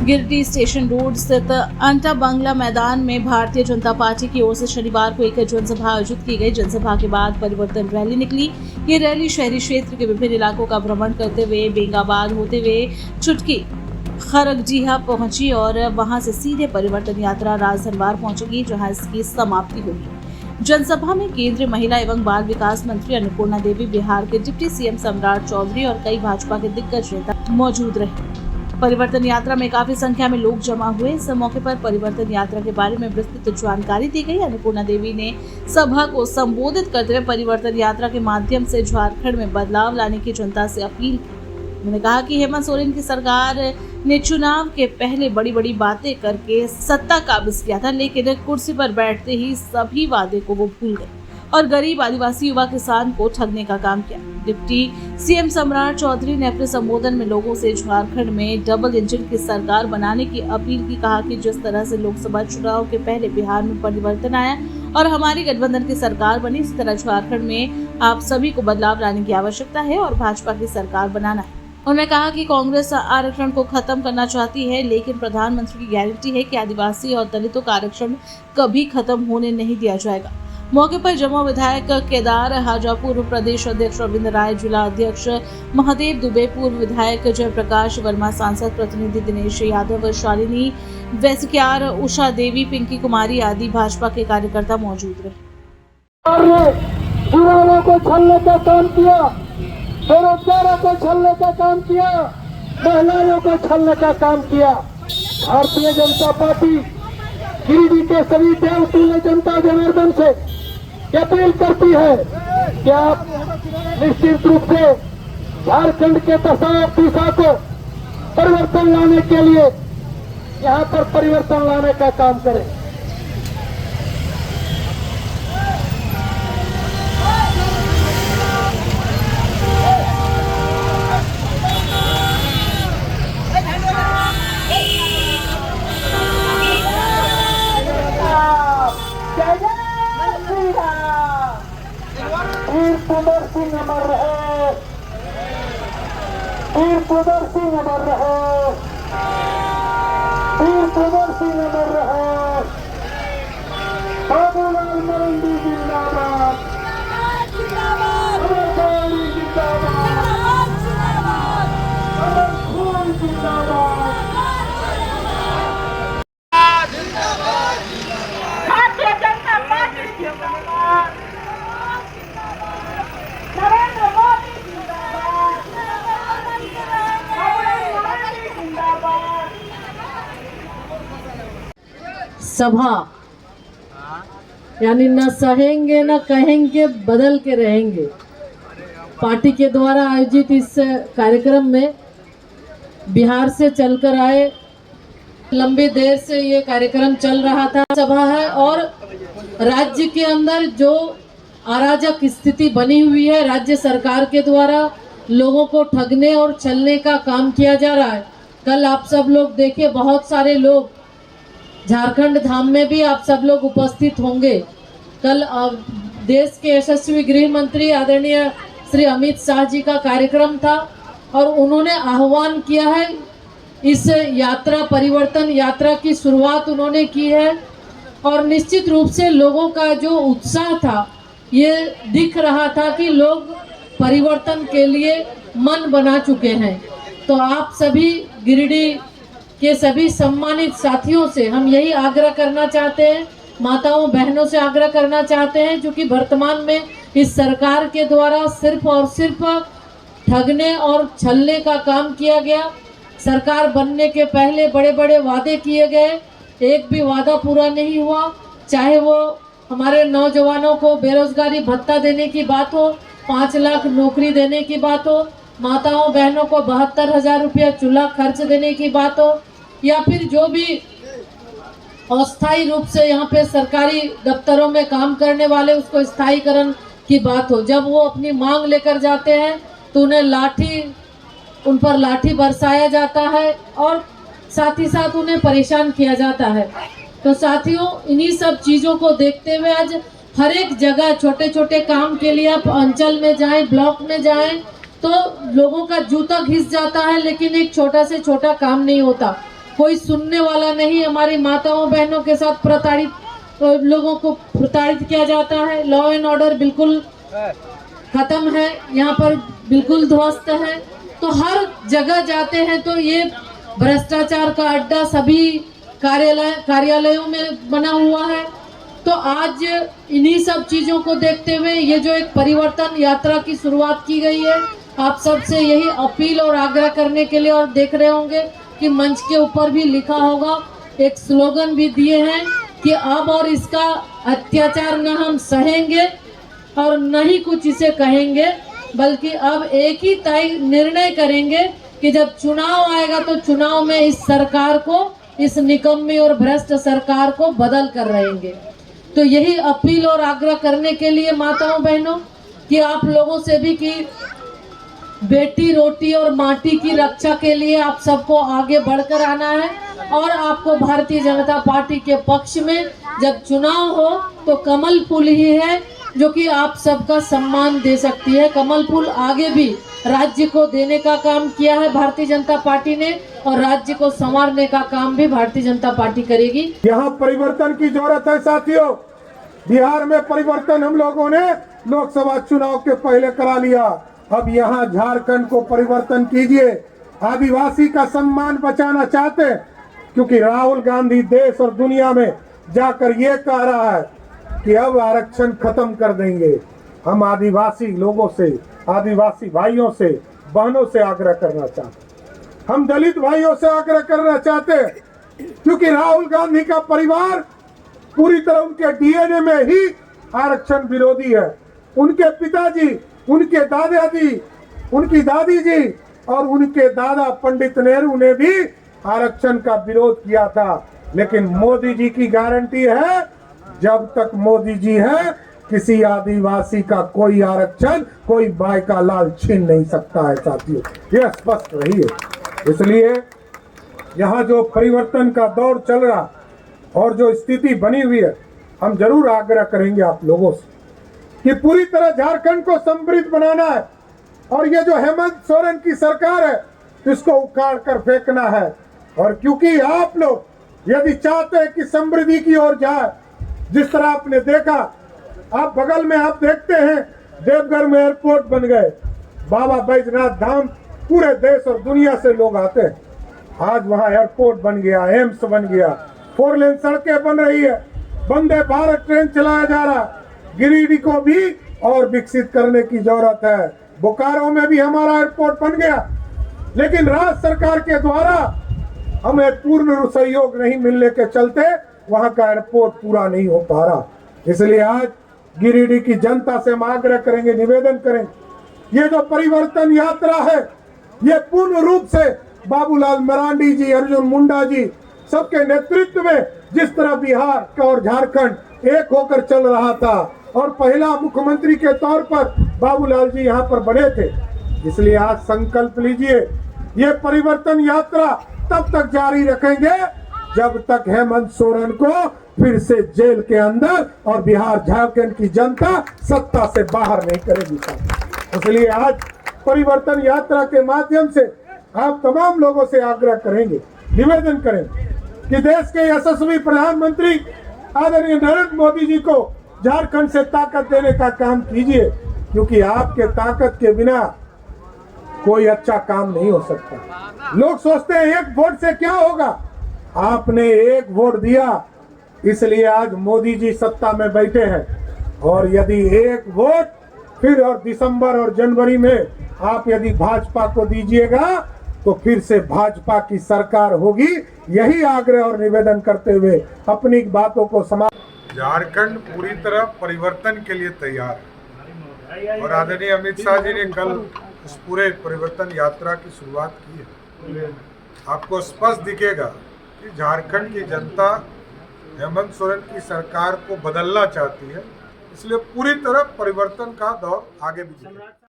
गिरडी station road स्थित अंटा बंगला मैदान में भारतीय जनता पार्टी की ओर से शनिवार को एक जनसभा आयोजित की गई। जनसभा के बाद परिवर्तन रैली निकली। ये रैली शहरी क्षेत्र के विभिन्न इलाकों का भ्रमण करते हुए बेंगाबाद होते हुए चुटकी खरगजीहा पहुंची और वहां से सीधे परिवर्तन यात्रा राजधनवार पहुंचेगी, जहां इसकी समाप्ति होगी। जनसभा में केंद्रीय महिला एवं बाल विकास मंत्री अन्नपूर्णा देवी, बिहार के डिप्टी सीएम सम्राट चौधरी और कई भाजपा के दिग्गज नेता मौजूद रहे। परिवर्तन यात्रा में काफी संख्या में लोग जमा हुए। इस मौके पर परिवर्तन यात्रा के बारे में विस्तृत जानकारी दी गई। अन्नपूर्णा देवी ने सभा को संबोधित करते हुए परिवर्तन यात्रा के माध्यम से झारखंड में बदलाव लाने की जनता से अपील की। उन्होंने कहा कि हेमंत सोरेन की सरकार ने चुनाव के पहले बड़ी बड़ी बातें करके सत्ता काबिज किया था, लेकिन कुर्सी पर बैठते ही सभी वादे को वो भूल गए और गरीब, आदिवासी, युवा, किसान को ठगने का काम किया। डिप्टी सीएम सम्राट चौधरी ने अपने संबोधन में लोगों से झारखंड में डबल इंजन की सरकार बनाने की अपील की। कहा कि जिस तरह से लोकसभा चुनाव के पहले बिहार में परिवर्तन आया और हमारी गठबंधन की सरकार बनी, इसी तरह झारखंड में आप सभी को बदलाव लाने की आवश्यकता है और भाजपा की सरकार बनाना है। उन्होंने कहा कि कांग्रेस आरक्षण को खत्म करना चाहती है, लेकिन प्रधानमंत्री की गारंटी है कि आदिवासी और दलितों का आरक्षण कभी खत्म होने नहीं दिया जाएगा। मौके पर जमा विधायक केदार हाजा, पूर्व प्रदेश अध्यक्ष रविंद्र राय, जिला अध्यक्ष महादेव दुबे, पूर्व विधायक जयप्रकाश वर्मा, सांसद प्रतिनिधि दिनेश यादव, शालिनी वैसक्यार, उषा देवी, पिंकी कुमारी आदि भाजपा के कार्यकर्ता मौजूद रहे। युवाओं को छलने का काम किया, बेरोजगारों को छलने का काम किया, महिलाओं को छलने का काम किया। भारतीय जनता पार्टी गिरिडीह के सभी देवतुल्य जनता जनार्दन से अपील करती है कि आप निश्चित रूप से झारखंड के दिशा को परिवर्तन लाने के लिए यहाँ पर परिवर्तन लाने का काम करें। वीर कुंवर सिंह अमर रहे, वीर कुंवर सिंह अमर रहे, वीर कुंवर सिंह अमर रहे। बाबूलाल मरंडी जिंदाबाद, अमर गौरी जिंदाबाद, अमर खून जिंदाबाद। भारतीय जनता पार्टी जिंदाबाद, नरेंद्र मोदी जिंदाबाद, जिंदाबाद। सभा यानी न सहेंगे न कहेंगे, बदल के रहेंगे। पार्टी के द्वारा आयोजित इस कार्यक्रम में बिहार से चलकर आए, लंबी देर से ये कार्यक्रम चल रहा था, सभा है और राज्य के अंदर जो अराजक स्थिति बनी हुई है, राज्य सरकार के द्वारा लोगों को ठगने और छलने का काम किया जा रहा है। कल आप सब लोग देखे, बहुत सारे लोग झारखंड धाम में भी आप सब लोग उपस्थित होंगे। कल देश के यशस्वी गृह मंत्री आदरणीय श्री अमित शाह जी का कार्यक्रम था और उन्होंने आह्वान किया है, इस यात्रा, परिवर्तन यात्रा की शुरुआत उन्होंने की है और निश्चित रूप से लोगों का जो उत्साह था, ये दिख रहा था कि लोग परिवर्तन के लिए मन बना चुके हैं। तो आप सभी गिरिडीह के सभी सम्मानित साथियों से हम यही आग्रह करना चाहते हैं, माताओं बहनों से आग्रह करना चाहते हैं, जो कि वर्तमान में इस सरकार के द्वारा सिर्फ और सिर्फ ठगने और छलने का काम किया गया। सरकार बनने के पहले बड़े बड़े वादे किए गए, एक भी वादा पूरा नहीं हुआ। चाहे वो हमारे नौजवानों को बेरोजगारी भत्ता देने की बात हो, 5 लाख नौकरी देने की बात हो, माताओं बहनों को 72,000 रुपया चूल्हा खर्च देने की बात हो, या फिर जो भी अस्थायी रूप से यहाँ पे सरकारी दफ्तरों में काम करने वाले, उसको स्थायीकरण की बात हो। जब वो अपनी मांग लेकर जाते हैं तो उन पर लाठी बरसाया जाता है और साथ ही साथ उन्हें परेशान किया जाता है। तो साथियों, इन्हीं सब चीज़ों को देखते हुए आज हर एक जगह छोटे छोटे काम के लिए आप अंचल में जाएं, ब्लॉक में जाएं, तो लोगों का जूता घिस जाता है, लेकिन एक छोटा से छोटा काम नहीं होता। कोई सुनने वाला नहीं। हमारी माताओं बहनों के साथ प्रताड़ित लोगों को प्रताड़ित किया जाता है। लॉ एंड ऑर्डर बिल्कुल खत्म है, यहाँ पर बिल्कुल ध्वस्त है। तो हर जगह जाते हैं तो ये भ्रष्टाचार का अड्डा सभी कार्यालयों में बना हुआ है। तो आज इन्हीं सब चीजों को देखते हुए ये जो एक परिवर्तन यात्रा की शुरुआत की गई है, आप सबसे यही अपील और आग्रह करने के लिए, और देख रहे होंगे कि मंच के ऊपर भी लिखा होगा, एक स्लोगन भी दिए हैं कि अब और इसका अत्याचार न हम सहेंगे और न ही कुछ इसे कहेंगे, बल्कि अब एक ही तय निर्णय करेंगे कि जब चुनाव आएगा तो चुनाव में इस सरकार को, इस निकम्मी और भ्रष्ट सरकार को बदल कर रहेंगे। तो यही अपील और आग्रह करने के लिए माताओं बहनों कि आप लोगों से भी कि बेटी रोटी और माटी की रक्षा के लिए आप सबको आगे बढ़कर आना है, और आपको भारतीय जनता पार्टी के पक्ष में जब चुनाव हो तो कमल फूल ही है जो कि आप सबका सम्मान दे सकती है। कमल फूल आगे भी राज्य को देने का काम किया है भारतीय जनता पार्टी ने, और राज्य को संवारने का काम भी भारतीय जनता पार्टी करेगी। यहाँ परिवर्तन की जरूरत है साथियों। बिहार में परिवर्तन हम लोगों ने लोकसभा चुनाव के पहले करा लिया, अब यहाँ झारखंड को परिवर्तन कीजिए। आदिवासी का सम्मान बचाना चाहते हैं, क्योंकि राहुल गांधी देश और दुनिया में जाकर ये कह रहा है कि अब आरक्षण खत्म कर देंगे। हम आदिवासी लोगों से, आदिवासी भाइयों से, बहनों से आग्रह करना चाहते हैं, हम दलित भाइयों से आग्रह करना चाहते हैं, क्योंकि राहुल गांधी का परिवार पूरी तरह उनके डीएनए में ही आरक्षण विरोधी है। उनके पिताजी, उनके दादाजी, उनकी दादी जी और उनके दादा पंडित नेहरू ने भी आरक्षण का विरोध किया था। लेकिन मोदी जी की गारंटी है, जब तक मोदी जी है किसी आदिवासी का कोई आरक्षण, कोई बाई का लाल छीन नहीं सकता है साथियों, यह स्पष्ट रही है। इसलिए यहाँ जो परिवर्तन का दौर चल रहा और जो स्थिति बनी हुई है, हम जरूर आग्रह करेंगे आप लोगों से कि पूरी तरह झारखंड को समृद्ध बनाना है, और ये जो हेमंत सोरेन की सरकार है इसको उखाड़ कर फेंकना है। और क्योंकि आप लोग यदि चाहते हैं कि समृद्धि की ओर जाए, जिस तरह आपने देखा, आप बगल में आप देखते हैं देवघर में एयरपोर्ट बन गए, बाबा बैजनाथ धाम पूरे देश और दुनिया से लोग आते हैं, आज वहाँ एयरपोर्ट बन गया, एम्स बन गया, 4 लेन सड़कें बन रही है, वंदे भारत ट्रेन चलाया जा रहा। गिरिडीह को भी और विकसित करने की जरूरत है। बोकारो में भी हमारा एयरपोर्ट बन गया, लेकिन राज्य सरकार के द्वारा हमें पूर्ण सहयोग नहीं मिलने के चलते वहां का एयरपोर्ट पूरा नहीं हो पा रहा। इसलिए आज गिरिडीह की जनता से हम आग्रह करेंगे, निवेदन करेंगे, ये जो परिवर्तन यात्रा है ये पूर्ण रूप से बाबूलाल मरांडी जी, अर्जुन मुंडा जी सबके नेतृत्व में जिस तरह बिहार और झारखंड एक होकर चल रहा था, और पहला मुख्यमंत्री के तौर पर बाबूलाल जी यहाँ पर बने थे। इसलिए आज संकल्प लीजिए, ये परिवर्तन यात्रा तब तक जारी रखेंगे जब तक हेमंत सोरेन को फिर से जेल के अंदर और बिहार झारखंड की जनता सत्ता से बाहर नहीं करेगी। इसलिए आज परिवर्तन यात्रा के माध्यम से आप तमाम लोगों से आग्रह करेंगे, निवेदन करेंगे कि देश के यशस्वी प्रधानमंत्री आदरणीय नरेंद्र मोदी जी को झारखंड से ताकत देने का काम कीजिए, क्योंकि आपके ताकत के बिना कोई अच्छा काम नहीं हो सकता। लोग सोचते हैं एक वोट से क्या होगा, आपने एक वोट दिया इसलिए आज मोदी जी सत्ता में बैठे हैं, और यदि एक वोट फिर और दिसंबर और जनवरी में आप यदि भाजपा को दीजिएगा तो फिर से भाजपा की सरकार होगी। यही आग्रह और निवेदन करते हुए अपनी बातों को समाप्त। झारखंड पूरी तरह परिवर्तन के लिए तैयार है, और आदरणीय अमित शाह जी ने कल इस पूरे परिवर्तन यात्रा की शुरुआत की है। आपको स्पष्ट दिखेगा कि झारखंड की जनता हेमंत सोरेन की सरकार को बदलना चाहती है, इसलिए पूरी तरह परिवर्तन का दौर आगे भी चलेगा।